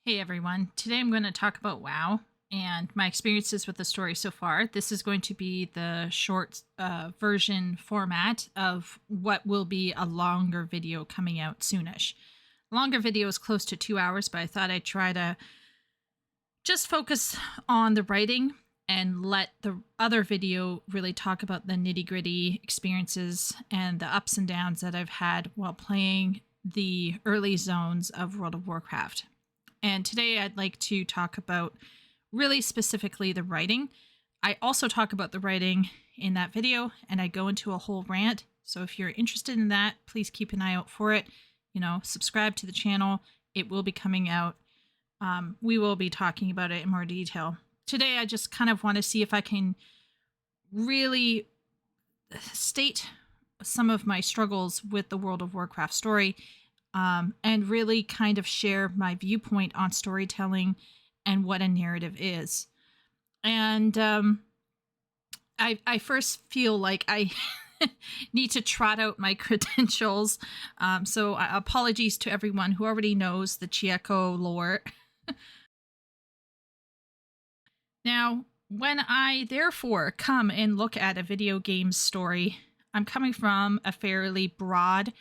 Hey everyone, today I'm going to talk about WoW and my experiences with the story so far. This is going to be the short version format of what will be a longer video coming out soonish. Longer video is close to 2 hours, but I thought I'd try to just focus on the writing and let the other video really talk about the nitty-gritty experiences and the ups and downs that I've had while playing the early zones of World of Warcraft. And today I'd like to talk about really specifically the writing. I also talk about the writing in that video and I go into a whole rant. So if you're interested in that, please keep an eye out for it. Subscribe to the channel. It will be coming out. We will be talking about it in more detail. Today I just kind of want to see if I can really state some of my struggles with the World of Warcraft story. And really kind of share my viewpoint on storytelling and what a narrative is. And I first feel like I need to trot out my credentials. So apologies to everyone who already knows the Chieko lore. Now, when I therefore come and look at a video game story, I'm coming from a fairly broad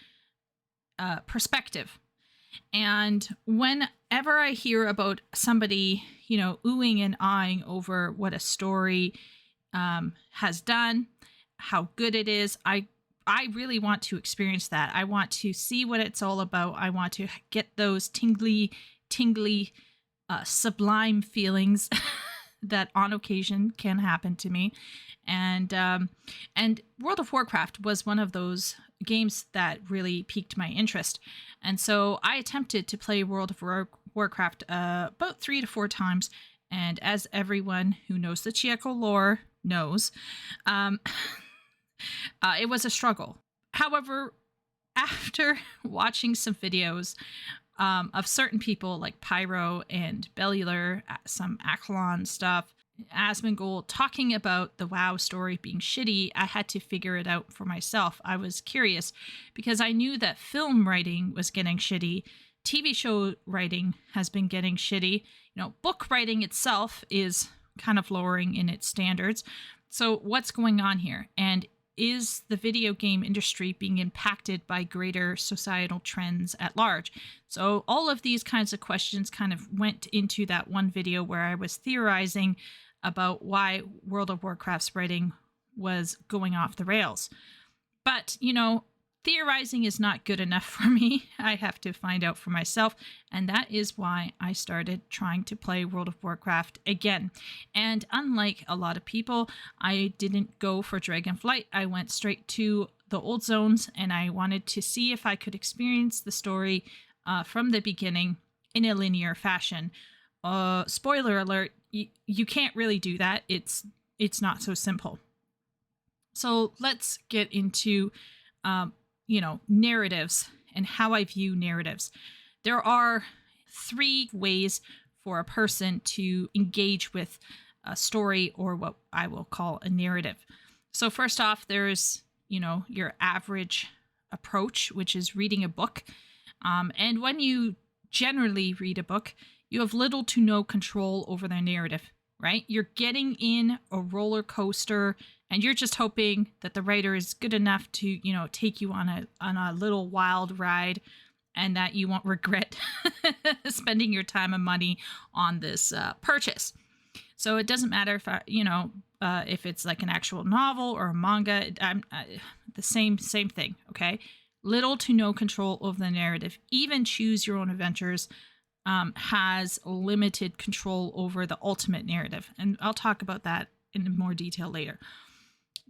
perspective. And whenever I hear about somebody, oohing and ahhing over what a story has done, how good it is, I really want to experience that. I want to see what it's all about. I want to get those tingly, sublime feelings that on occasion can happen to me. And World of Warcraft was one of those games that really piqued my interest. And so I attempted to play World of Warcraft about 3 to 4 times. And as everyone who knows the Chieko lore knows, it was a struggle. However, after watching some videos of certain people like Pyro and Bellular, some Akalon stuff, Asmongold talking about the WoW story being shitty, I had to figure it out for myself. I was curious because I knew that film writing was getting shitty. TV show writing has been getting shitty. Book writing itself is kind of lowering in its standards. So what's going on here? And is the video game industry being impacted by greater societal trends at large? So all of these kinds of questions kind of went into that one video where I was theorizing about why World of Warcraft's writing was going off the rails. But, theorizing is not good enough for me. I have to find out for myself. And that is why I started trying to play World of Warcraft again. And unlike a lot of people, I didn't go for Dragonflight. I went straight to the old zones and I wanted to see if I could experience the story from the beginning in a linear fashion. Spoiler alert, you can't really do that. It's not so simple. So let's get into narratives and how I view narratives. There are 3 ways for a person to engage with a story, or what I will call a narrative. So first off, there's, your average approach, which is reading a book. And when you generally read a book, you have little to no control over the narrative, right? You're getting in a roller coaster and you're just hoping that the writer is good enough to, take you on a little wild ride and that you won't regret spending your time and money on this purchase. So it doesn't matter if it's like an actual novel or a manga, the same thing, okay? Little to no control over the narrative. Even Choose Your Own Adventures has limited control over the ultimate narrative. And I'll talk about that in more detail later.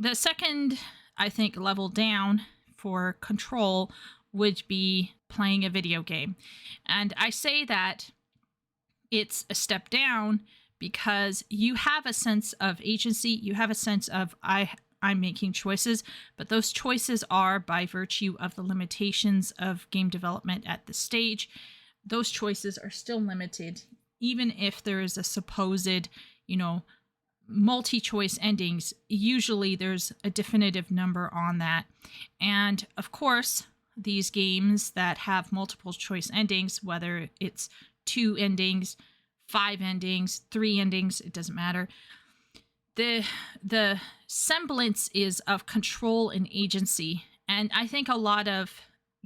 The second, I think, level down for control would be playing a video game. And I say that it's a step down because you have a sense of agency. You have a sense of I'm making choices, but those choices are by virtue of the limitations of game development at this stage. Those choices are still limited, even if there is a supposed, multi-choice endings. Usually there's a definitive number on that. And of course, these games that have multiple choice endings, whether it's 2 endings, 5 endings, 3 endings, it doesn't matter. The semblance is of control and agency. And I think a lot of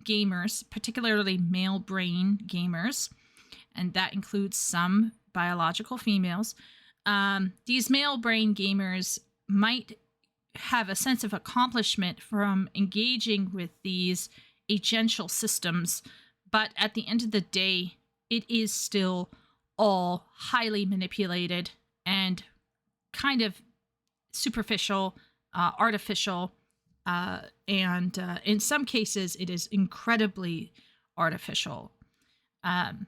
gamers, particularly male brain gamers, and that includes some biological females, these male brain gamers might have a sense of accomplishment from engaging with these agential systems, but at the end of the day, it is still all highly manipulated and kind of superficial, artificial, and in some cases, it is incredibly artificial. And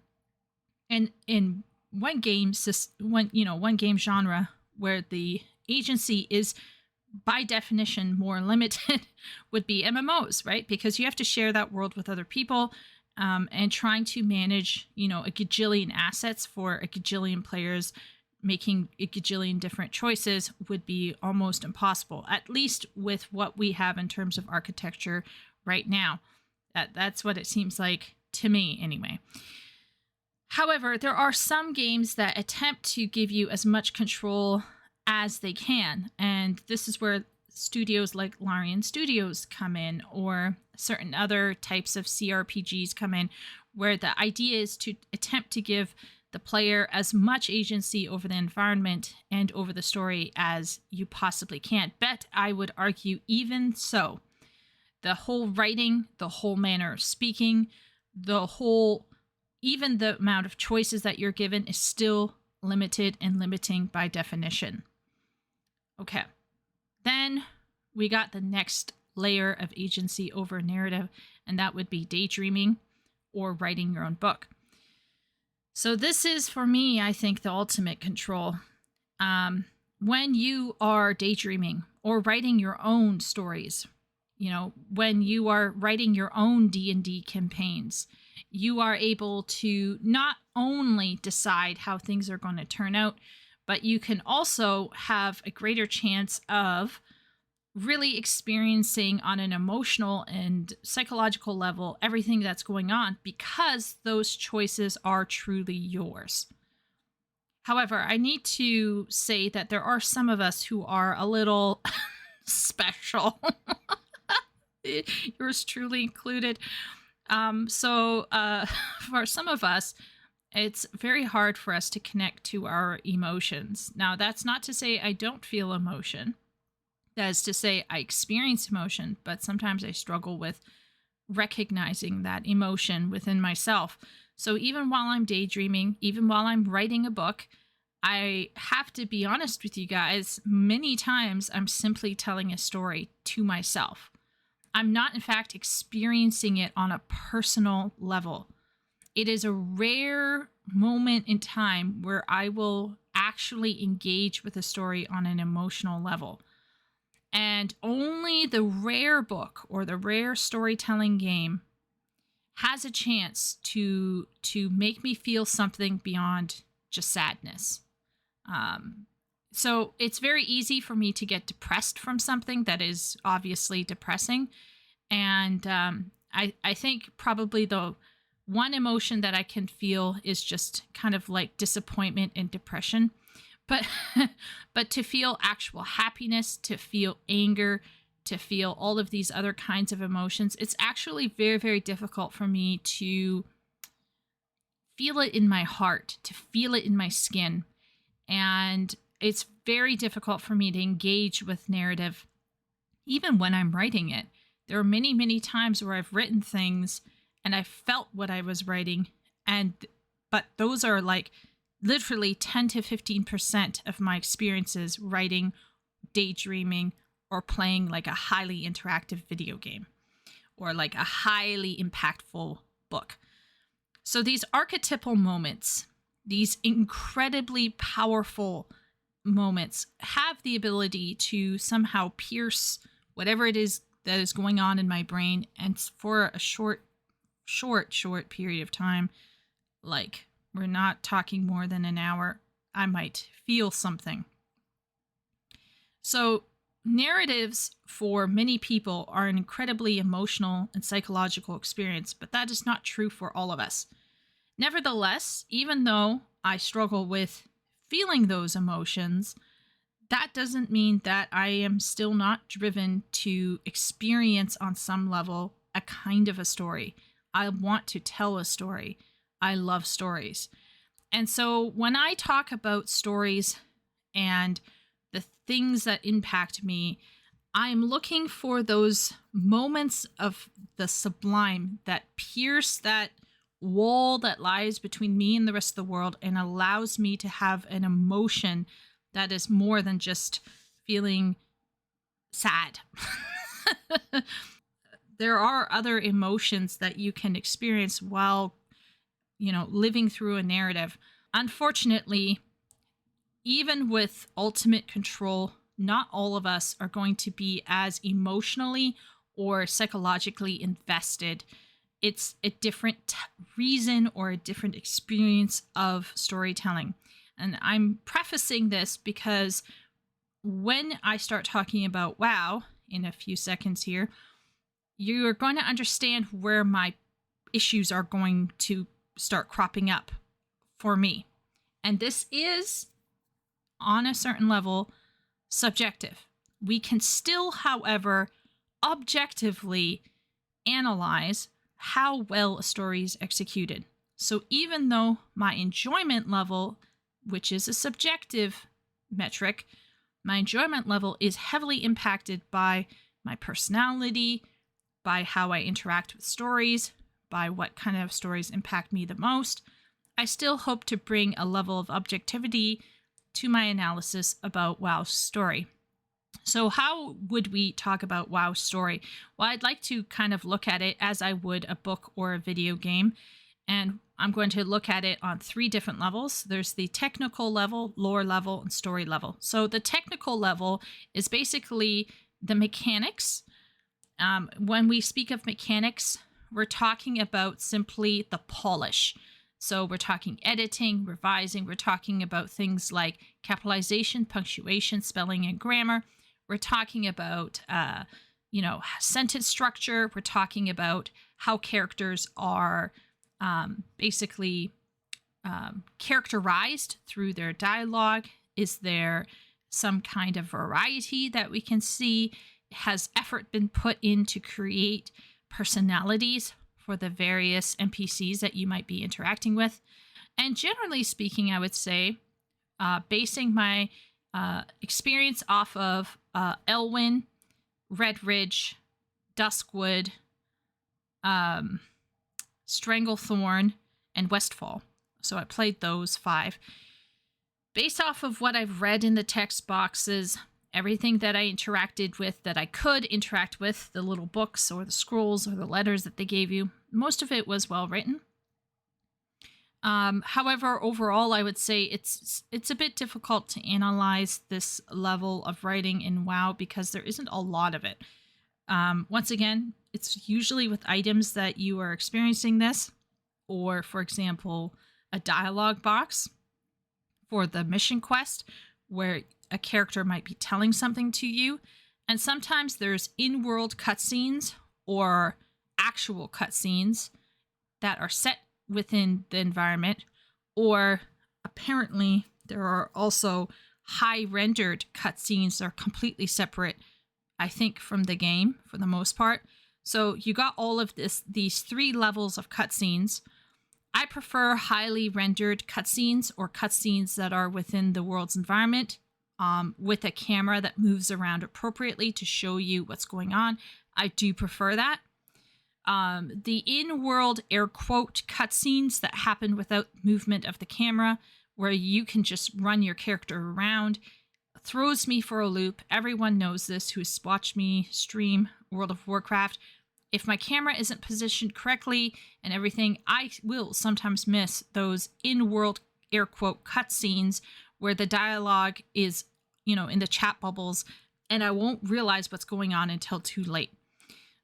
in one game genre where the agency is by definition more limited would be MMOs, right? Because you have to share that world with other people, and trying to manage, a gajillion assets for a gajillion players, making a gajillion different choices would be almost impossible, at least with what we have in terms of architecture right now. That's what it seems like to me anyway. However, there are some games that attempt to give you as much control as they can. And this is where studios like Larian Studios come in, or certain other types of CRPGs come in, where the idea is to attempt to give the player as much agency over the environment and over the story as you possibly can. But I would argue, even so, the whole writing, the whole manner of speaking, even the amount of choices that you're given is still limited and limiting by definition. Okay, then we got the next layer of agency over narrative, and that would be daydreaming or writing your own book. So this is, for me, I think, the ultimate control. When you are daydreaming or writing your own stories, when you are writing your own D&D campaigns, you are able to not only decide how things are going to turn out, but you can also have a greater chance of really experiencing on an emotional and psychological level everything that's going on, because those choices are truly yours. However, I need to say that there are some of us who are a little special. Yours truly included. So for some of us, it's very hard for us to connect to our emotions. Now, that's not to say I don't feel emotion. That is to say I experience emotion, but sometimes I struggle with recognizing that emotion within myself. So even while I'm daydreaming, even while I'm writing a book, I have to be honest with you guys, many times I'm simply telling a story to myself. I'm not, in fact, experiencing it on a personal level. It is a rare moment in time where I will actually engage with a story on an emotional level. And only the rare book or the rare storytelling game has a chance to make me feel something beyond just sadness. So it's very easy for me to get depressed from something that is obviously depressing. And I think probably the one emotion that I can feel is just kind of like disappointment and depression. But to feel actual happiness, to feel anger, to feel all of these other kinds of emotions, it's actually very, very difficult for me to feel it in my heart, to feel it in my skin. And it's very difficult for me to engage with narrative, even when I'm writing it. There are many, many times where I've written things and I felt what I was writing, but those are like literally 10 to 15% of my experiences writing, daydreaming, or playing like a highly interactive video game or like a highly impactful book. So these archetypal moments, these incredibly powerful moments, have the ability to somehow pierce whatever it is that is going on in my brain, and for a short period of time, like we're not talking more than an hour, I might feel something. So narratives for many people are an incredibly emotional and psychological experience, but that is not true for all of us. Nevertheless, even though I struggle with feeling those emotions, that doesn't mean that I am still not driven to experience on some level a kind of a story. I want to tell a story. I love stories. And so when I talk about stories and the things that impact me, I'm looking for those moments of the sublime that pierce that wall that lies between me and the rest of the world and allows me to have an emotion that is more than just feeling sad. There are other emotions that you can experience while, living through a narrative. Unfortunately, even with ultimate control, not all of us are going to be as emotionally or psychologically invested. It's a different reason or a different experience of storytelling. And I'm prefacing this because when I start talking about WoW in a few seconds here, you are going to understand where my issues are going to start cropping up for me. And this is, on a certain level, subjective. We can still, however, objectively analyze how well a story is executed. So even though my enjoyment level, which is a subjective metric, my enjoyment level is heavily impacted by my personality, by how I interact with stories, by what kind of stories impact me the most, I still hope to bring a level of objectivity to my analysis about WoW's story. So how would we talk about WoW's story? Well, I'd like to kind of look at it as I would a book or a video game. And I'm going to look at it on 3 different levels. There's the technical level, lore level, and story level. So the technical level is basically the mechanics. When we speak of mechanics, we're talking about simply the polish. So we're talking editing, revising. We're talking about things like capitalization, punctuation, spelling, and grammar. We're talking about, sentence structure. We're talking about how characters are basically characterized through their dialogue. Is there some kind of variety that we can see? Has effort been put in to create personalities for the various NPCs that you might be interacting with? And generally speaking, I would say, basing my experience off of Elwyn, Red Ridge, Duskwood, Stranglethorn, and Westfall. So I played those 5. Based off of what I've read in the text boxes, everything that I interacted with, that I could interact with, the little books or the scrolls or the letters that they gave you, most of it was well written. However, overall, I would say it's a bit difficult to analyze this level of writing in WoW because there isn't a lot of it. Once again, it's usually with items that you are experiencing this, or, for example, a dialogue box for the mission quest where a character might be telling something to you. And sometimes there's in-world cutscenes or actual cutscenes that are set within the environment, or apparently there are also high-rendered cutscenes that are completely separate, I think, from the game for the most part. So you got all of these 3 levels of cutscenes. I prefer highly rendered cutscenes or cutscenes that are within the world's environment, with a camera that moves around appropriately to show you what's going on. I do prefer that. The in-world air quote cutscenes that happen without movement of the camera, where you can just run your character around, throws me for a loop. Everyone knows this who has watched me stream World of Warcraft. If my camera isn't positioned correctly and everything, I will sometimes miss those in-world air quote cutscenes where the dialogue is, in the chat bubbles, and I won't realize what's going on until too late.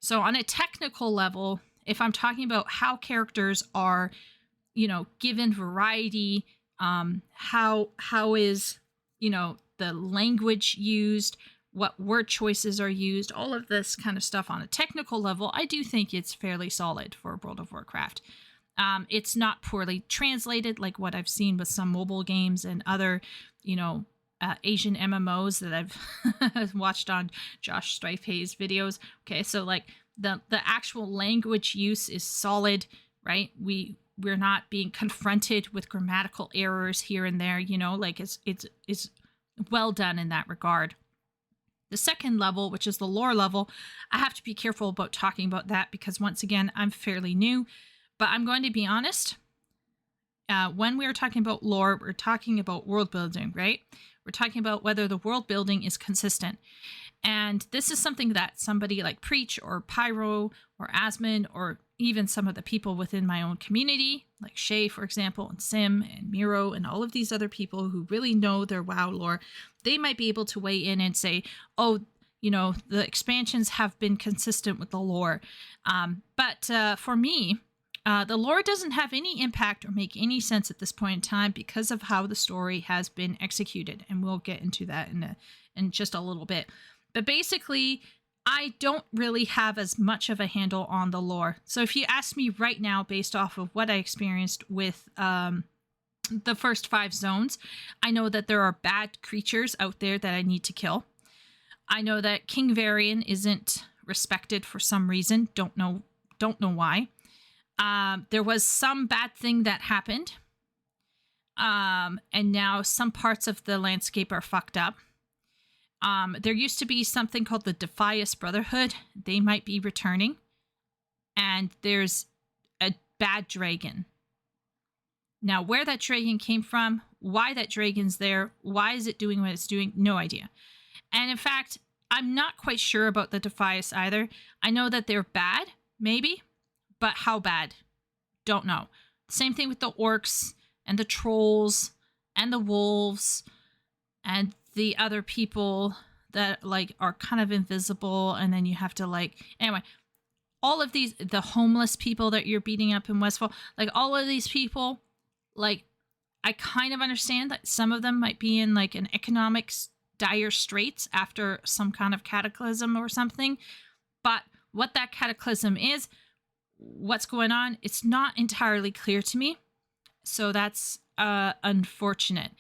So on a technical level, if I'm talking about how characters are, given variety, how is, the language used, what word choices are used, all of this kind of stuff on a technical level, I do think it's fairly solid for World of Warcraft. It's not poorly translated like what I've seen with some mobile games and other, Asian MMOs that I've watched on Josh Strife's videos. Okay, so like the actual language use is solid, right? We're not being confronted with grammatical errors here and there, like it's well done in that regard. The second level, which is the lore level, I have to be careful about talking about that because once again, I'm fairly new, but I'm going to be honest. When we're talking about lore, we're talking about world building, right? We're talking about whether the world building is consistent. And this is something that somebody like Preach or Pyro or Asmund or even some of the people within my own community, like Shay, for example, and Sim and Miro and all of these other people who really know their WoW lore, they might be able to weigh in and say, oh, the expansions have been consistent with the lore. But for me, the lore doesn't have any impact or make any sense at this point in time because of how the story has been executed. And we'll get into that in just a little bit. But basically, I don't really have as much of a handle on the lore. So if you ask me right now, based off of what I experienced with the first 5 zones, I know that there are bad creatures out there that I need to kill. I know that King Varian isn't respected for some reason. Don't know why. There was some bad thing that happened. And now some parts of the landscape are fucked up. There used to be something called the Defias Brotherhood. They might be returning. And there's a bad dragon. Now, where that dragon came from, why that dragon's there, why is it doing what it's doing, no idea. And in fact, I'm not quite sure about the Defias either. I know that they're bad, maybe, but how bad? Don't know. Same thing with the orcs and the trolls and the wolves and the other people that like are kind of invisible, and then you have to anyway, all of these, the homeless people that you're beating up in Westfall, like all of these people, like I kind of understand that some of them might be in like an economic dire straits after some kind of cataclysm or something, but what that cataclysm is, what's going on, it's not entirely clear to me. So that's unfortunate.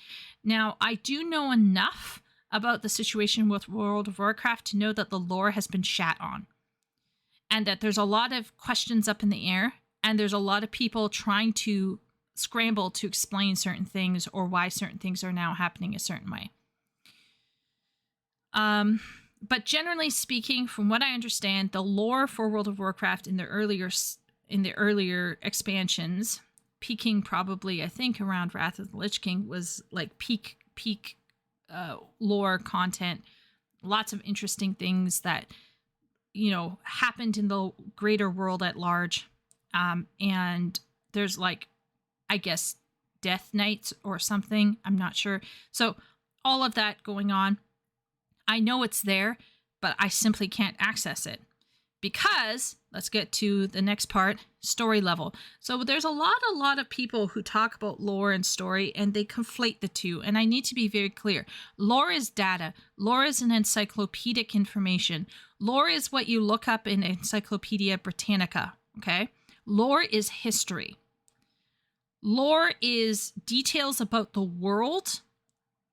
Now, I do know enough about the situation with World of Warcraft to know that the lore has been shat on. And that there's a lot of questions up in the air. And there's a lot of people trying to scramble to explain certain things or why certain things are now happening a certain way. But generally speaking, from what I understand, the lore for World of Warcraft in the earlier expansions, peaking probably, I think, around Wrath of the Lich King, was like peak lore content. Lots of interesting things that, happened in the greater world at large. And there's like, I guess, death knights or something. I'm not sure. So all of that going on. I know it's there, but I simply can't access it. Because, let's get to the next part, story level. So there's a lot of people who talk about lore and story, and they conflate the two. And I need to be very clear. Lore is data. Lore is an encyclopedic information. Lore is what you look up in Encyclopedia Britannica, okay? Lore is history. Lore is details about the world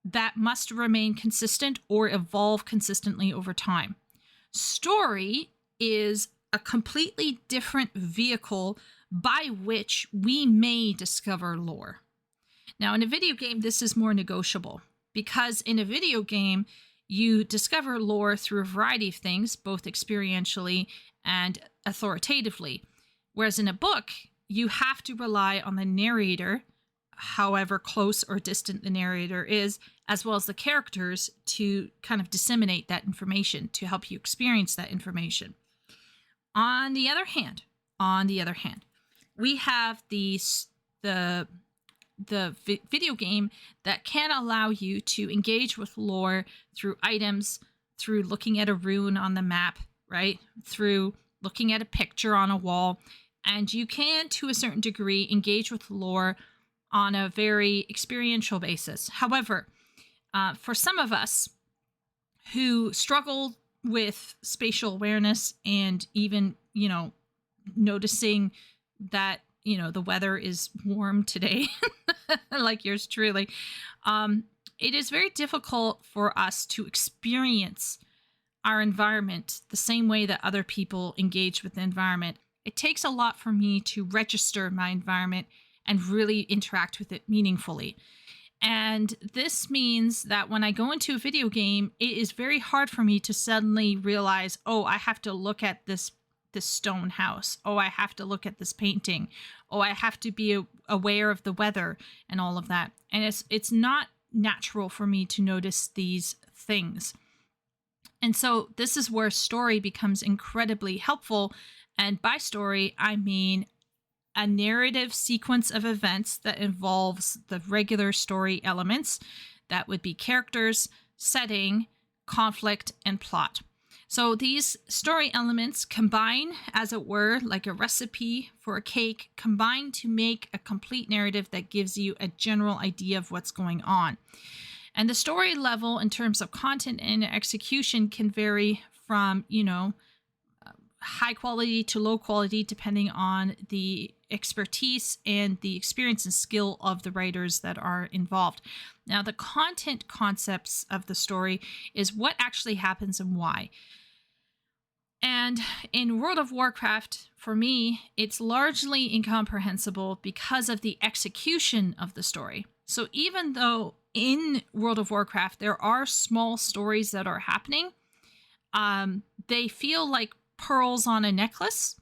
that must remain consistent or evolve consistently over time. Story is a completely different vehicle by which we may discover lore. Now, in a video game, this is more negotiable because in a video game, you discover lore through a variety of things, both experientially and authoritatively. Whereas in a book, you have to rely on the narrator, however close or distant the narrator is, as well as the characters to kind of disseminate that information to help you experience that information. On the other hand, we have the video game that can allow you to engage with lore through items, through looking at a rune on the map, right? Through looking at a picture on a wall. And you can, to a certain degree, engage with lore on a very experiential basis. However, for some of us who struggle with spatial awareness and even, noticing that, the weather is warm today, like yours truly, it is very difficult for us to experience our environment the same way that other people engage with the environment. It takes a lot for me to register my environment and really interact with it meaningfully. And this means that when I go into a video game, it is very hard for me to suddenly realize, oh, I have to look at this stone house. Oh, I have to look at this painting. Oh, I have to be aware of the weather and all of that. And it's not natural for me to notice these things. And so this is where story becomes incredibly helpful. And by story, I mean a narrative sequence of events that involves the regular story elements. That would be characters, setting, conflict, and plot. So these story elements combine, as it were, like a recipe for a cake, combine to make a complete narrative that gives you a general idea of what's going on. And the story level in terms of content and execution can vary from, high quality to low quality, depending on the expertise and the experience and skill of the writers that are involved. Now, the content concepts of the story is what actually happens and why. And in World of Warcraft, for me, it's largely incomprehensible because of the execution of the story. So even though in World of Warcraft there are small stories that are happening, they feel like pearls on a necklace,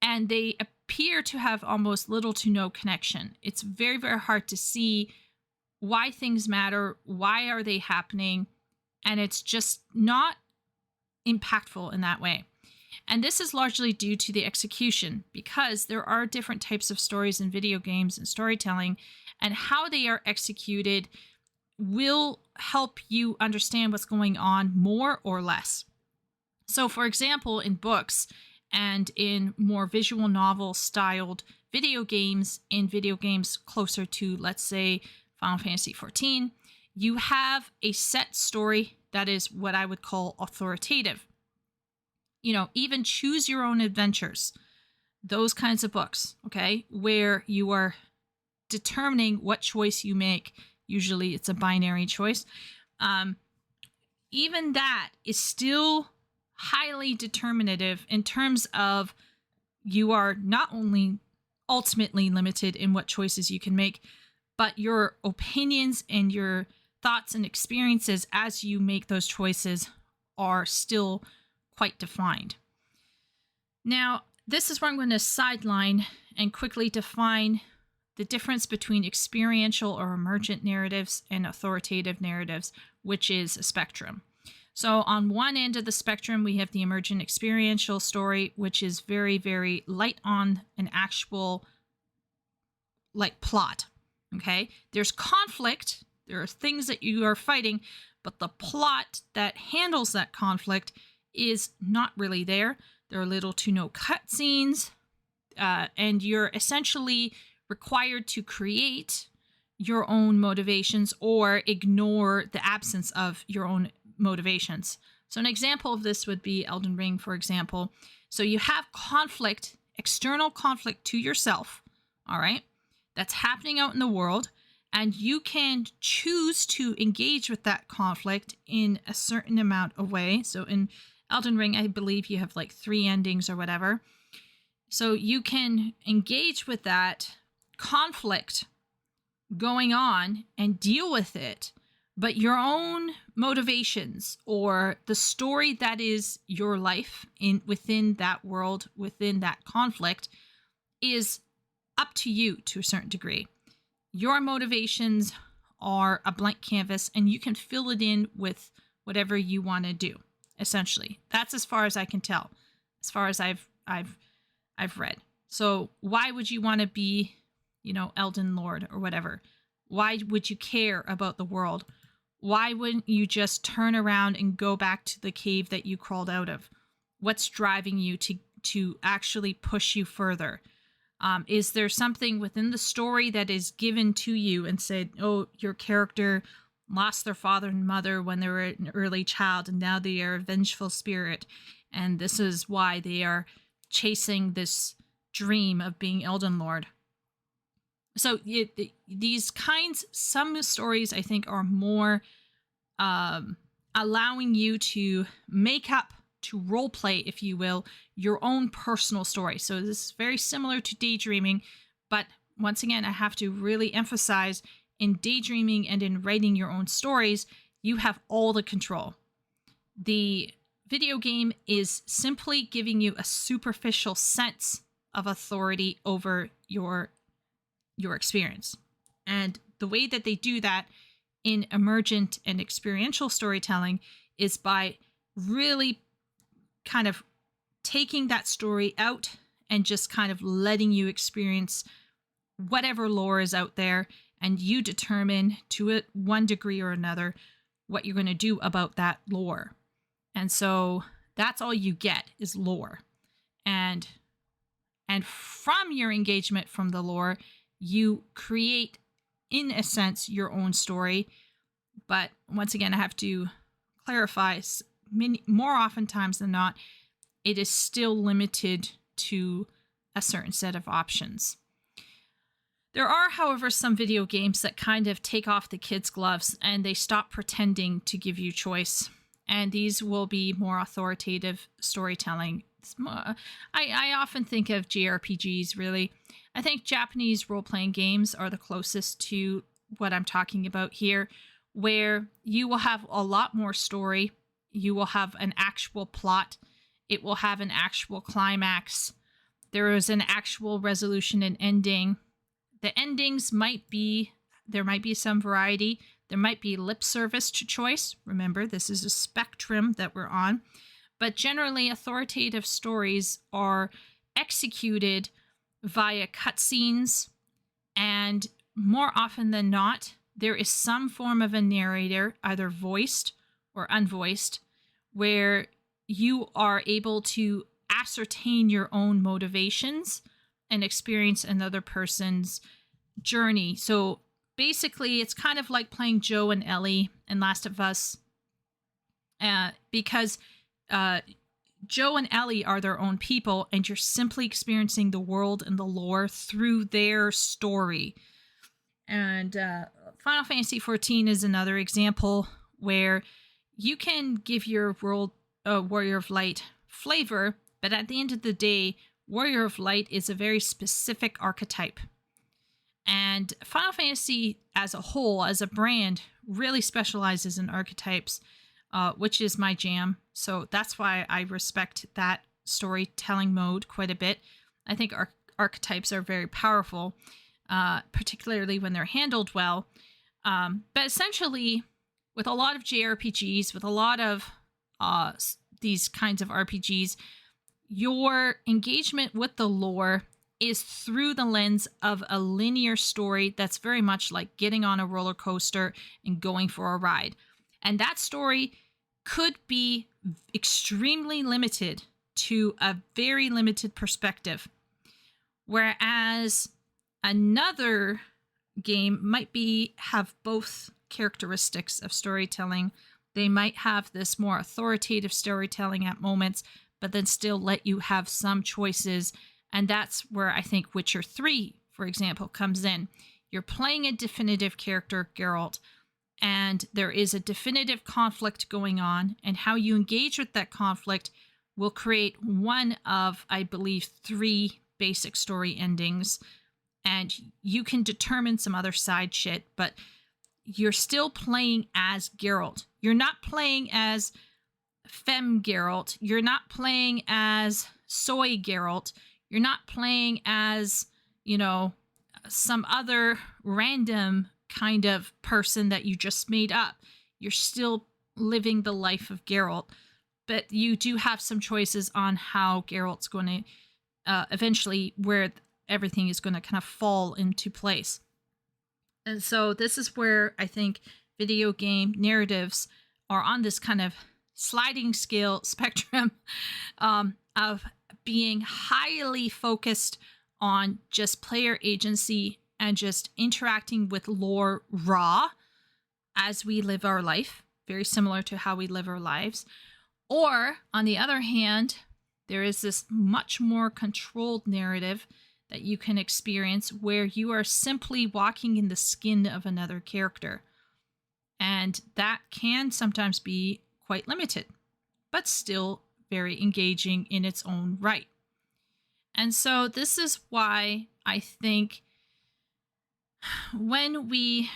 and they appear to have almost little to no connection. It's very, very hard to see why things matter, why are they happening, and it's just not impactful in that way. And this is largely due to the execution, because there are different types of stories in video games and storytelling, and how they are executed will help you understand what's going on more or less. So, for example, in books and in more visual novel styled video games, in video games closer to, let's say, Final Fantasy XIV, you have a set story that is what I would call authoritative. Even Choose Your Own Adventures, those kinds of books, okay, where you are determining what choice you make. Usually it's a binary choice. Even that is still highly determinative in terms of you are not only ultimately limited in what choices you can make, but your opinions and your thoughts and experiences as you make those choices are still quite defined. Now, this is where I'm going to sideline and quickly define the difference between experiential or emergent narratives and authoritative narratives, which is a spectrum. So on one end of the spectrum, we have the emergent experiential story, which is very, very light on an actual plot. Okay, there's conflict. There are things that you are fighting, but the plot that handles that conflict is not really there. There are little to no cutscenes, and you're essentially required to create your own motivations or ignore the absence of your own motivations. So an example of this would be Elden Ring, for example. So you have conflict, external conflict to yourself, all right, that's happening out in the world, and you can choose to engage with that conflict in a certain amount of way. So in Elden Ring, I believe you have 3 endings or whatever. So you can engage with that conflict going on and deal with it, but your own motivations or the story that is your life within that world, within that conflict, is up to you to a certain degree. Your motivations are a blank canvas, and you can fill it in with whatever you want to do. Essentially, that's as far as I can tell, as far as I've read. So why would you want to be, Elden Lord or whatever? Why would you care about the world? Why wouldn't you just turn around and go back to the cave that you crawled out of? What's driving you to actually push you further? Is there something within the story that is given to you and said, oh, your character lost their father and mother when they were an early child, and now they are a vengeful spirit, and this is why they are chasing this dream of being Elden Lord? So these kinds, some stories I think are more allowing you to make up, to role play, if you will, your own personal story. So this is very similar to daydreaming, but once again, I have to really emphasize, in daydreaming and in writing your own stories, you have all the control. The video game is simply giving you a superficial sense of authority over your experience. And the way that they do that in emergent and experiential storytelling is by really kind of taking that story out and just kind of letting you experience whatever lore is out there, and you determine to it one degree or another what you're going to do about that lore. And so that's all you get is lore. And from your engagement from the lore, you create, in a sense, your own story. But once again, I have to clarify, more oftentimes than not, it is still limited to a certain set of options. There are, however, some video games that kind of take off the kids' gloves and they stop pretending to give you choice. And these will be more authoritative storytelling. I often think of JRPGs, really. I think Japanese role-playing games are the closest to what I'm talking about here, where you will have a lot more story. You will have an actual plot. It will have an actual climax. There is an actual resolution and ending. The endings there might be some variety. There might be lip service to choice. Remember, this is a spectrum that we're on. But generally, authoritative stories are executed via cutscenes, and more often than not, there is some form of a narrator, either voiced or unvoiced, where you are able to ascertain your own motivations and experience another person's journey. So basically, it's kind of like playing Joe and Ellie in Last of Us, because Joe and Ellie are their own people, and you're simply experiencing the world and the lore through their story. And Final Fantasy XIV is another example where you can give your world Warrior of Light flavor, but at the end of the day, Warrior of Light is a very specific archetype. And Final Fantasy as a whole, as a brand, really specializes in archetypes, which is my jam. So that's why I respect that storytelling mode quite a bit. I think archetypes are very powerful, particularly when they're handled well. But essentially, with a lot of JRPGs, with a lot of these kinds of RPGs, your engagement with the lore is through the lens of a linear story that's very much like getting on a roller coaster and going for a ride. And that story could be extremely limited to a very limited perspective. Whereas another game might have both characteristics of storytelling. They might have this more authoritative storytelling at moments, but then still let you have some choices. And that's where I think Witcher 3, for example, comes in. You're playing a definitive character, Geralt, and there is a definitive conflict going on, and how you engage with that conflict will create one of, I believe, 3 basic story endings. And you can determine some other side shit, but you're still playing as Geralt. You're not playing as Femme Geralt. You're not playing as Soy Geralt. You're not playing as, some other random kind of person that you just made up. You're still living the life of Geralt, but you do have some choices on how Geralt's going to eventually, where everything is going to kind of fall into place. And so this is where I think video game narratives are on this kind of sliding scale spectrum of being highly focused on just player agency and just interacting with lore raw as we live our life, very similar to how we live our lives. Or, on the other hand, there is this much more controlled narrative that you can experience where you are simply walking in the skin of another character. And that can sometimes be quite limited, but still very engaging in its own right. And so this is why I think when we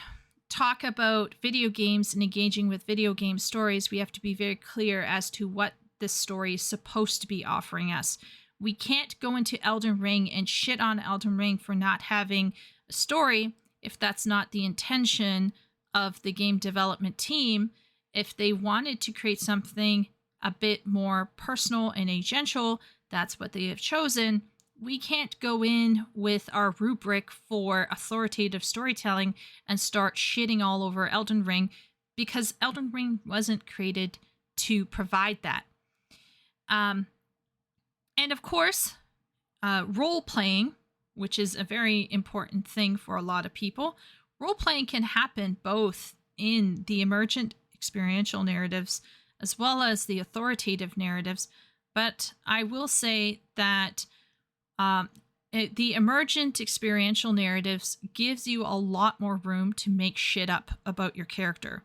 talk about video games and engaging with video game stories, we have to be very clear as to what this story is supposed to be offering us. We can't go into Elden Ring and shit on Elden Ring for not having a story if that's not the intention of the game development team. If they wanted to create something a bit more personal and agential, that's what they have chosen. We can't go in with our rubric for authoritative storytelling and start shitting all over Elden Ring, because Elden Ring wasn't created to provide that. And of course, role-playing, which is a very important thing for a lot of people. Role-playing can happen both in the emergent experiential narratives as well as the authoritative narratives. But I will say that the emergent experiential narratives gives you a lot more room to make shit up about your character.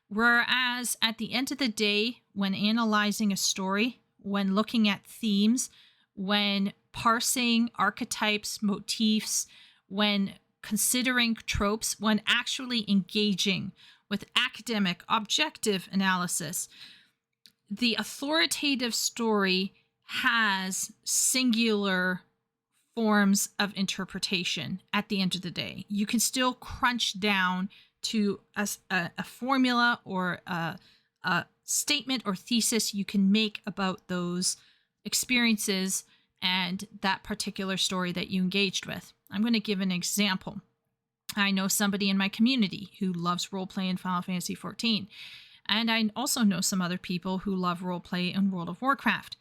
Whereas at the end of the day, when analyzing a story, when looking at themes, when parsing archetypes, motifs, when considering tropes, when actually engaging with academic, objective analysis, the authoritative story has singular forms of interpretation at the end of the day. You can still crunch down to a formula or a statement or thesis you can make about those experiences and that particular story that you engaged with. I'm going to give an example. I know somebody in my community who loves roleplay in Final Fantasy XIV. And I also know some other people who love roleplay in World of Warcraft.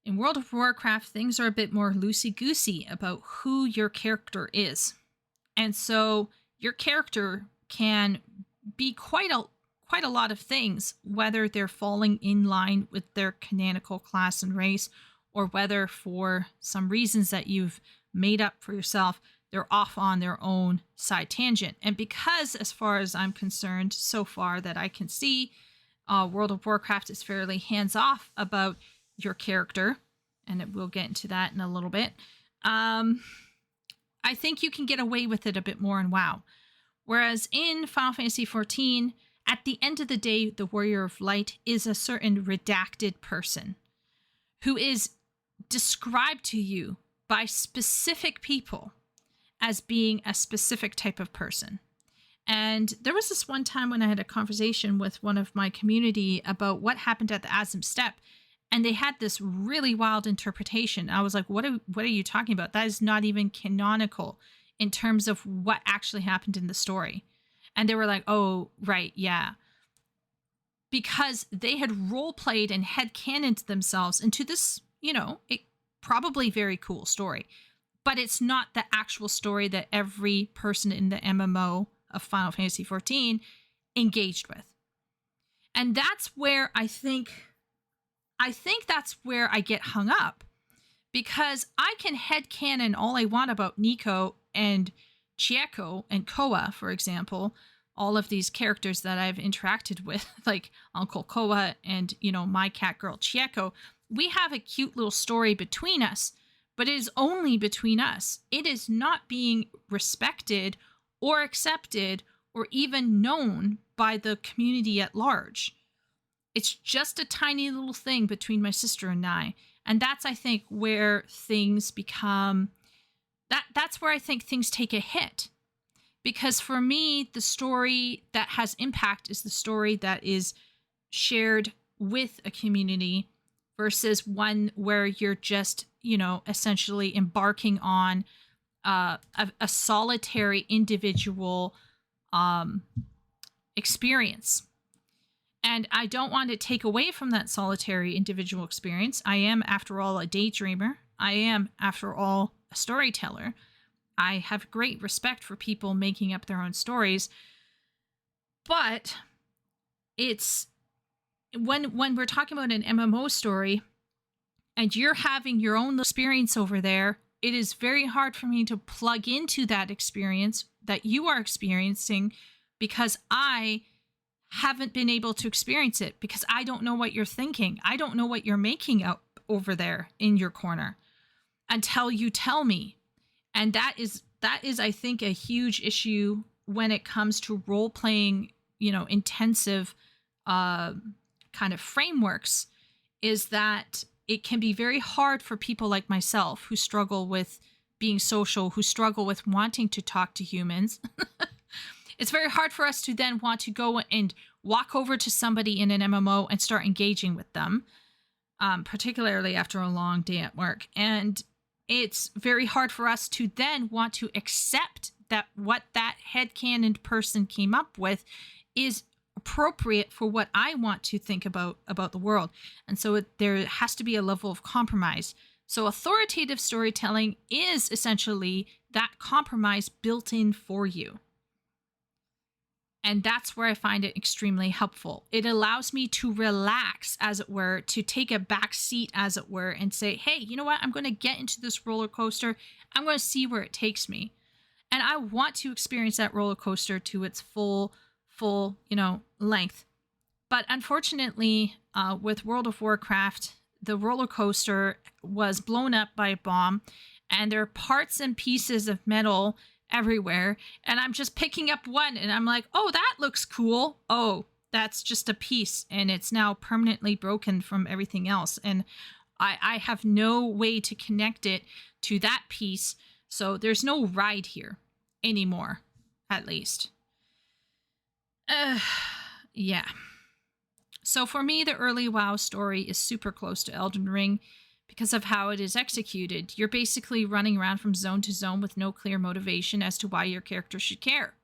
In World of Warcraft, things are a bit more loosey-goosey about who your character is. And so your character can be quite a lot of things, whether they're falling in line with their canonical class and race, or whether for some reasons that you've made up for yourself, they're off on their own side tangent. And because, as far as I'm concerned, so far that I can see, World of Warcraft is fairly hands-off about your character, and we'll get into that in a little bit. I think you can get away with it a bit more in WoW. Whereas in Final Fantasy XIV, at the end of the day, the Warrior of Light is a certain redacted person who is described to you by specific people as being a specific type of person. And there was this one time when I had a conversation with one of my community about what happened at the Azim Step, and they had this really wild interpretation. I was like, what are you talking about? That is not even canonical in terms of what actually happened in the story. And they were like, oh, right, yeah. Because they had role-played and headcanoned themselves into this, probably very cool story. But it's not the actual story that every person in the MMO of Final Fantasy XIV engaged with. And that's where I think that's where I get hung up. Because I can headcanon all I want about Nico and Chieko and Koa, for example, all of these characters that I've interacted with, like Uncle Koa and, my cat girl Chieko. We have a cute little story between us, but it is only between us. It is not being respected or accepted or even known by the community at large. It's just a tiny little thing between my sister and I. And that's, I think, where things become... That's where I think things take a hit. Because for me, the story that has impact is the story that is shared with a community versus one where you're just, essentially embarking on a solitary individual experience. And I don't want to take away from that solitary individual experience. I am, after all, a daydreamer. I am, after all, a storyteller. I have great respect for people making up their own stories. But it's when we're talking about an MMO story and you're having your own experience over there it is very hard for me to plug into that experience that you are experiencing because I haven't been able to experience it, because I don't know what you're thinking. I don't know what you're making up over there in your corner until you tell me. And that is, I think, a huge issue when it comes to role playing, intensive kind of frameworks, is that it can be very hard for people like myself who struggle with being social, who struggle with wanting to talk to humans. It's very hard for us to then want to go and walk over to somebody in an MMO and start engaging with them, particularly after a long day at work. And it's very hard for us to then want to accept that what that headcanon person came up with is appropriate for what I want to think about the world. And so there has to be a level of compromise. So authoritative storytelling is essentially that compromise built in for you. And that's where I find it extremely helpful. It allows me to relax, as it were, to take a back seat, as it were, and say, hey, you know what? I'm going to get into this roller coaster. I'm going to see where it takes me. And I want to experience that roller coaster to its full, length. But unfortunately, with World of Warcraft, the roller coaster was blown up by a bomb, and there are parts and pieces of metal everywhere, and I'm just picking up one and I'm like, oh, that looks cool. Oh, that's just a piece, and it's now permanently broken from everything else, and I have no way to connect it to that piece, so there's no ride here anymore, at least. Yeah. So for me, the early WoW story is super close to Elden Ring because of how it is executed. You're basically running around from zone to zone with no clear motivation as to why your character should care.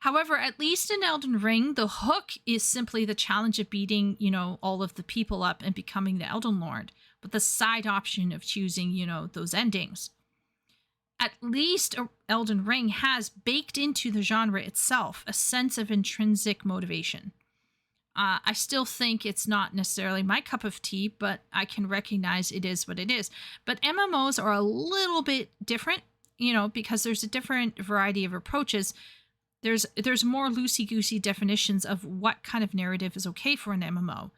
However, at least in Elden Ring, the hook is simply the challenge of beating, all of the people up and becoming the Elden Lord, with the side option of choosing, those endings. At least Elden Ring has baked into the genre itself a sense of intrinsic motivation. I still think it's not necessarily my cup of tea, but I can recognize it is what it is. But MMOs are a little bit different, because there's a different variety of approaches. There's more loosey-goosey definitions of what kind of narrative is okay for an MMO.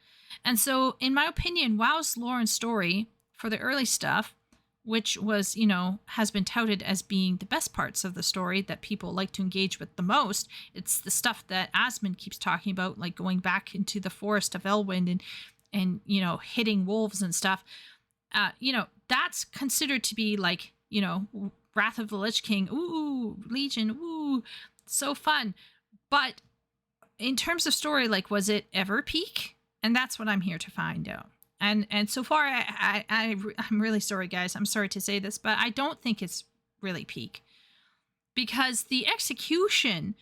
And so, in my opinion, WoW's lore and story for the early stuff, which was, has been touted as being the best parts of the story that people like to engage with the most. It's the stuff that Asmund keeps talking about, like going back into the forest of Elwyn and hitting wolves and stuff. That's considered to be like, Wrath of the Lich King. Ooh, Legion. Ooh, so fun. But in terms of story, like, was it ever peak? And that's what I'm here to find out. And so far, I'm really sorry, guys. I'm sorry to say this, but I don't think it's really peak, because the execution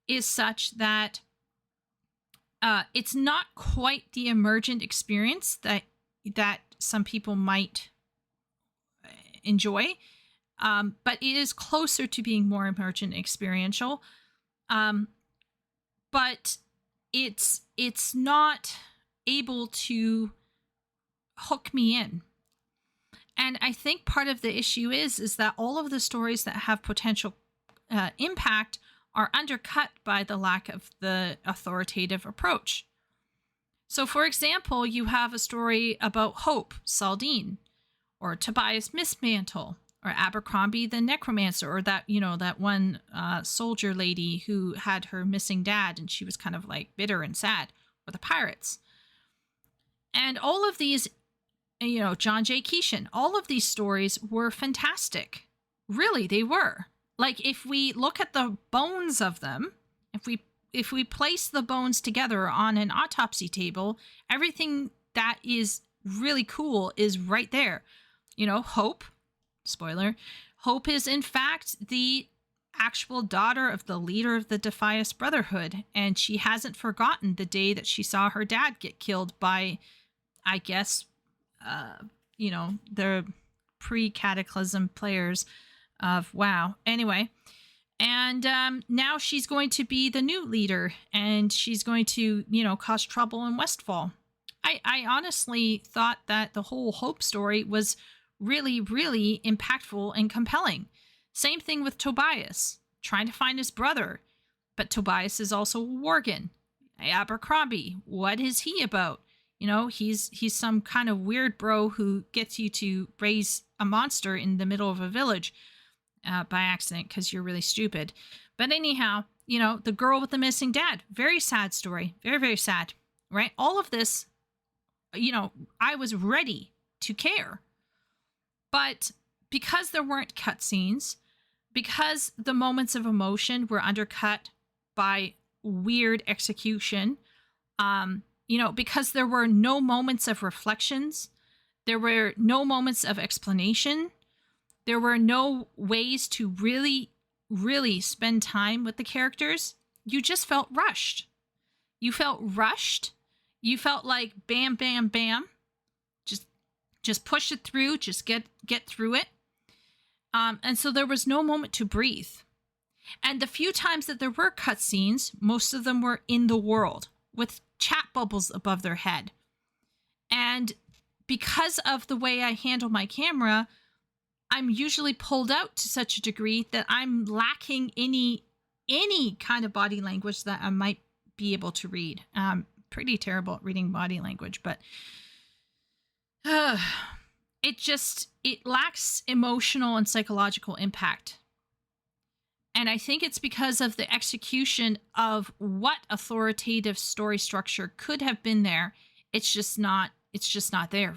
is such that it's not quite the emergent experience that some people might enjoy, but it is closer to being more emergent experiential. But it's not able to hook me in. And I think part of the issue is that all of the stories that have potential impact are undercut by the lack of the authoritative approach. So, for example, you have a story about Hope, Saldine, or Tobias Mistmantle, or Abercrombie the Necromancer, or that one soldier lady who had her missing dad and she was kind of like bitter and sad, or the pirates. And all of these, John J. Keeshan, all of these stories were fantastic. Really, they were. Like, if we look at the bones of them, if we place the bones together on an autopsy table, everything that is really cool is right there. Hope, spoiler, Hope is in fact the actual daughter of the leader of the Defias Brotherhood, and she hasn't forgotten the day that she saw her dad get killed by, I guess, the pre-Cataclysm players of WoW. Anyway, and now she's going to be the new leader, and she's going to, cause trouble in Westfall. I honestly thought that the whole Hope story was really, really impactful and compelling. Same thing with Tobias, trying to find his brother. But Tobias is also a Worgen. Abercrombie, what is he about? You know, he's some kind of weird bro who gets you to raise a monster in the middle of a village by accident because you're really stupid. But anyhow, you know, the girl with the missing dad, very sad story. Very, very sad, right? All of this, you know, I was ready to care. But because there weren't cutscenes, because the moments of emotion were undercut by weird execution, you know, because there were no moments of reflections, there were no moments of explanation, there were no ways to really, really spend time with the characters, you just felt rushed. You felt rushed. You felt like bam, bam, bam. Just push it through. Just get through it. And so there was no moment to breathe. And the few times that there were cutscenes, most of them were in the world with chat bubbles above their head. And because of the way I handle my camera, I'm usually pulled out to such a degree that I'm lacking any kind of body language that I might be able to read. Pretty terrible at reading body language, but it lacks emotional and psychological impact. And I think it's because of the execution of what authoritative story structure could have been there. It's just not there.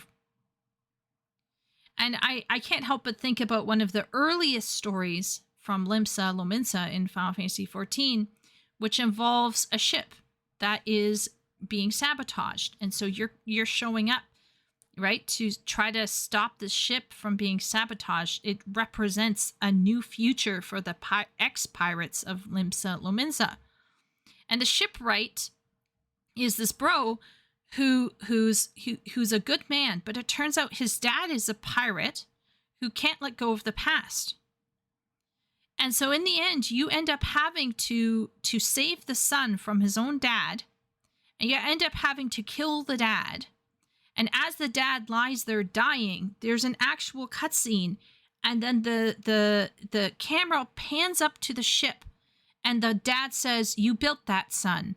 And I can't help but think about one of the earliest stories from Limsa Lominsa in Final Fantasy XIV, which involves a ship that is being sabotaged. And so you're showing up, right, to try to stop the ship from being sabotaged. It represents a new future for the ex-pirates of Limsa Lominsa. And the shipwright is this bro who's a good man, but it turns out his dad is a pirate who can't let go of the past. And so in the end, you end up having to save the son from his own dad, and you end up having to kill the dad. And as the dad lies there dying, there's an actual cutscene, and then the camera pans up to the ship, and the dad says, "You built that, son."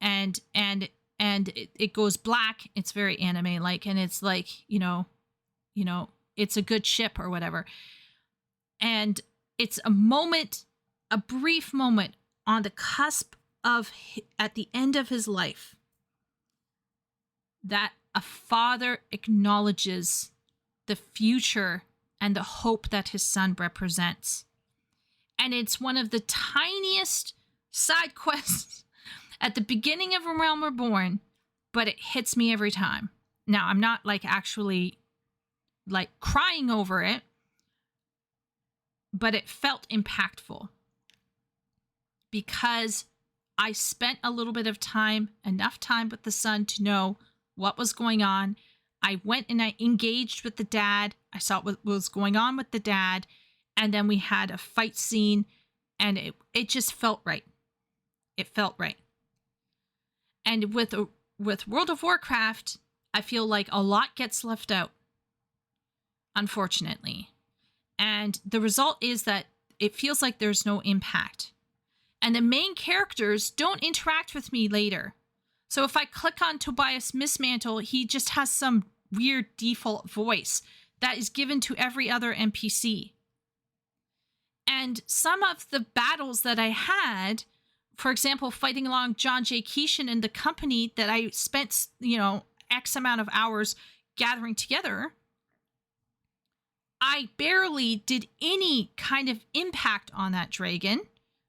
And it goes black. It's very anime-like, and it's like, you know, it's a good ship or whatever. And it's a moment, a brief moment on the cusp of, at the end of his life, that a father acknowledges the future and the hope that his son represents. And it's one of the tiniest side quests at the beginning of A Realm Reborn, but it hits me every time. Now, I'm not like actually like crying over it, but it felt impactful because I spent a little bit of time, enough time with the son to know what was going on. I went and I engaged with the dad. I saw what was going on with the dad. And then we had a fight scene, and it just felt right. It felt right. And with World of Warcraft, I feel like a lot gets left out, unfortunately. And the result is that it feels like there's no impact. And the main characters don't interact with me later. So if I click on Tobias Mistmantle, he just has some weird default voice that is given to every other NPC. And some of the battles that I had, for example, fighting along John J. Keeshan and the company that I spent, X amount of hours gathering together, I barely did any kind of impact on that dragon.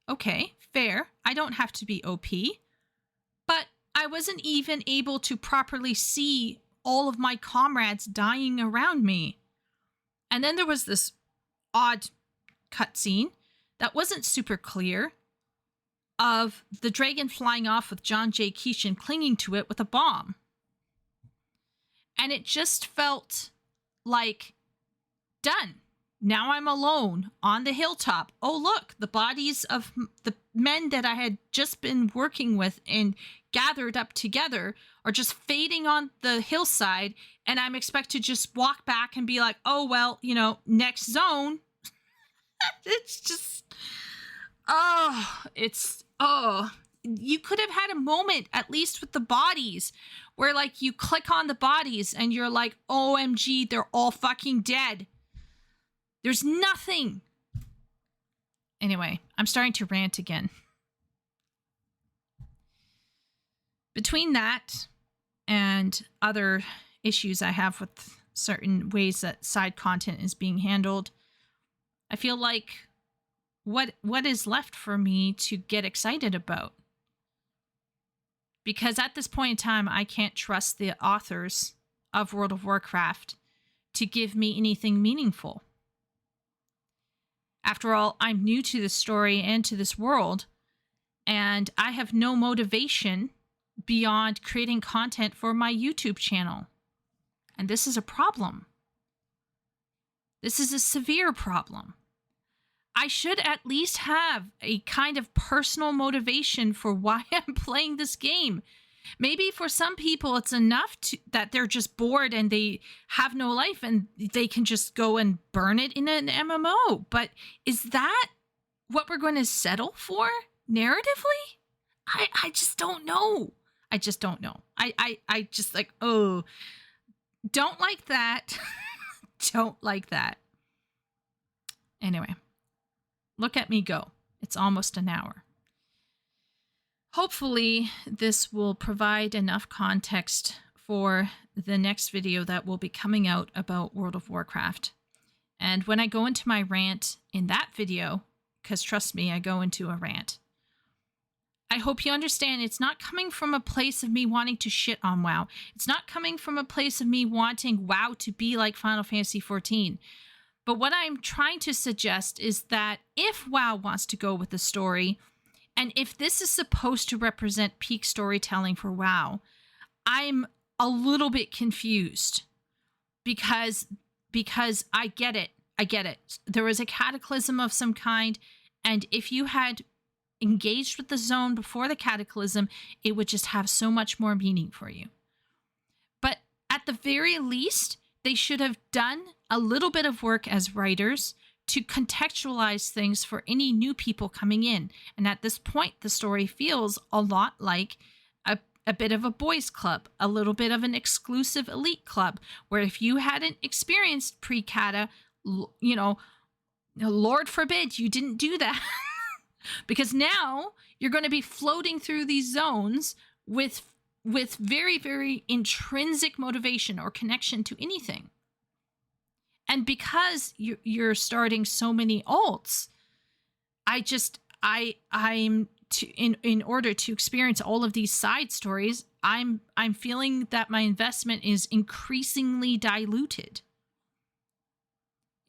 Okay, fair. I don't have to be OP. But I wasn't even able to properly see all of my comrades dying around me. And then there was this odd cutscene that wasn't super clear of the dragon flying off with John J. Keeshan clinging to it with a bomb. And it just felt like, done. Now I'm alone on the hilltop. Oh, look, the bodies of the men that I had just been working with and gathered up together are just fading on the hillside, and I'm expected to just walk back and be like, oh, well, next zone. It's just, you could have had a moment, at least with the bodies, where like you click on the bodies and you're like, OMG, they're all fucking dead. There's nothing. Anyway, I'm starting to rant again. Between that and other issues I have with certain ways that side content is being handled, I feel like what is left for me to get excited about? Because at this point in time, I can't trust the authors of World of Warcraft to give me anything meaningful. After all, I'm new to this story and to this world, and I have no motivation beyond creating content for my YouTube channel. And this is a problem. This is a severe problem. I should at least have a kind of personal motivation for why I'm playing this game. Maybe for some people it's enough that they're just bored and they have no life and they can just go and burn it in an MMO. But is that what we're going to settle for narratively? I just don't know. I just don't know. I just like, oh, don't like that. Don't like that. Anyway, look at me go. It's almost an hour. Hopefully, this will provide enough context for the next video that will be coming out about World of Warcraft. And when I go into my rant in that video, because trust me, I go into a rant, I hope you understand it's not coming from a place of me wanting to shit on WoW. It's not coming from a place of me wanting WoW to be like Final Fantasy XIV. But what I'm trying to suggest is that if WoW wants to go with the story, and if this is supposed to represent peak storytelling for WoW, I'm a little bit confused because I get it. I get it. There was a cataclysm of some kind, and if you had engaged with the zone before the cataclysm, it would just have so much more meaning for you. But at the very least, they should have done a little bit of work as writers to contextualize things for any new people coming in. And at this point, the story feels a lot like a bit of a boys club, a little bit of an exclusive elite club, where if you hadn't experienced pre-cata, Lord forbid you didn't do that. Because now you're going to be floating through these zones with very, very intrinsic motivation or connection to anything. And because you're starting so many alts, in order to experience all of these side stories, I'm feeling that my investment is increasingly diluted.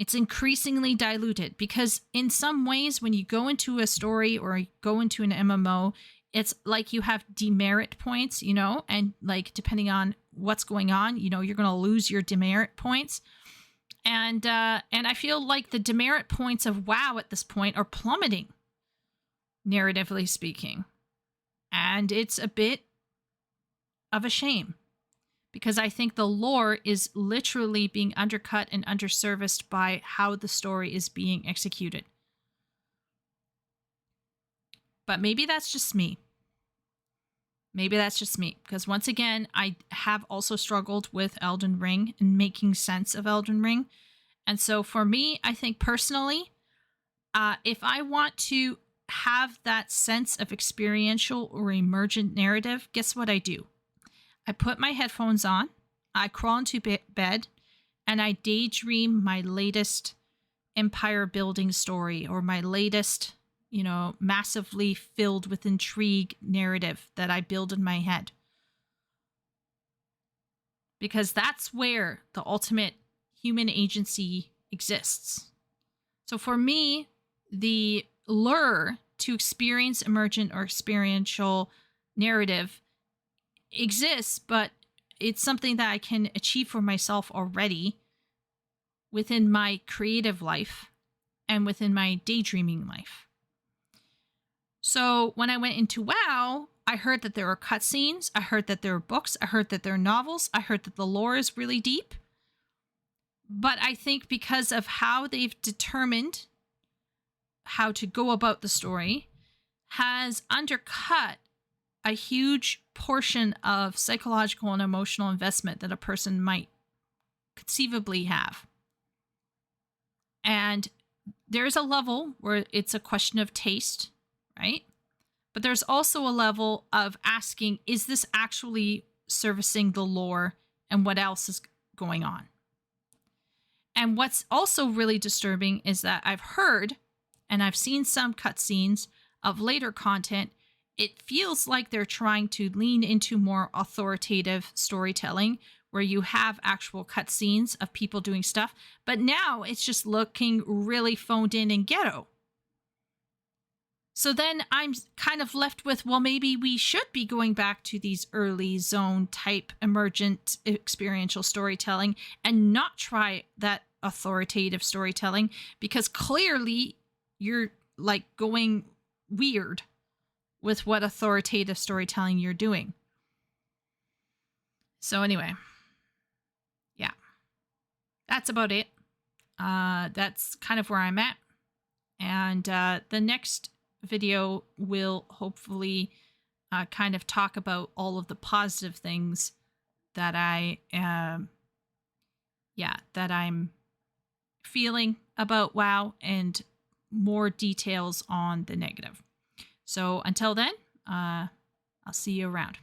It's increasingly diluted because in some ways, when you go into a story or go into an MMO, it's like you have demerit points, and like depending on what's going on, you're going to lose your demerit points. And I feel like the demerit points of WoW at this point are plummeting, narratively speaking. And it's a bit of a shame. Because I think the lore is literally being undercut and underserviced by how the story is being executed. But maybe that's just me. Maybe that's just me. Because once again, I have also struggled with Elden Ring and making sense of Elden Ring. And so for me, I think personally, if I want to have that sense of experiential or emergent narrative, guess what I do? I put my headphones on, I crawl into bed, and I daydream my latest empire building story or my latest, massively filled with intrigue narrative that I build in my head. Because that's where the ultimate human agency exists. So for me, the lure to experience emergent or experiential narrative exists, but it's something that I can achieve for myself already within my creative life and within my daydreaming life. So when I went into WoW, I heard that there were cutscenes. I heard that there were books. I heard that there are novels. I heard that the lore is really deep. But I think because of how they've determined how to go about the story has undercut a huge portion of psychological and emotional investment that a person might conceivably have. And there's a level where it's a question of taste, right? But there's also a level of asking, is this actually servicing the lore and what else is going on? And what's also really disturbing is that I've heard and I've seen some cutscenes of later content. It feels like they're trying to lean into more authoritative storytelling where you have actual cutscenes of people doing stuff. But now it's just looking really phoned in and ghetto. So then I'm kind of left with, well, maybe we should be going back to these early zone type emergent experiential storytelling and not try that authoritative storytelling, because clearly you're like going weird with what authoritative storytelling you're doing. So anyway, yeah, that's about it. That's kind of where I'm at. And the next video will hopefully kind of talk about all of the positive things that I'm feeling about WoW and more details on the negative. So until then, I'll see you around.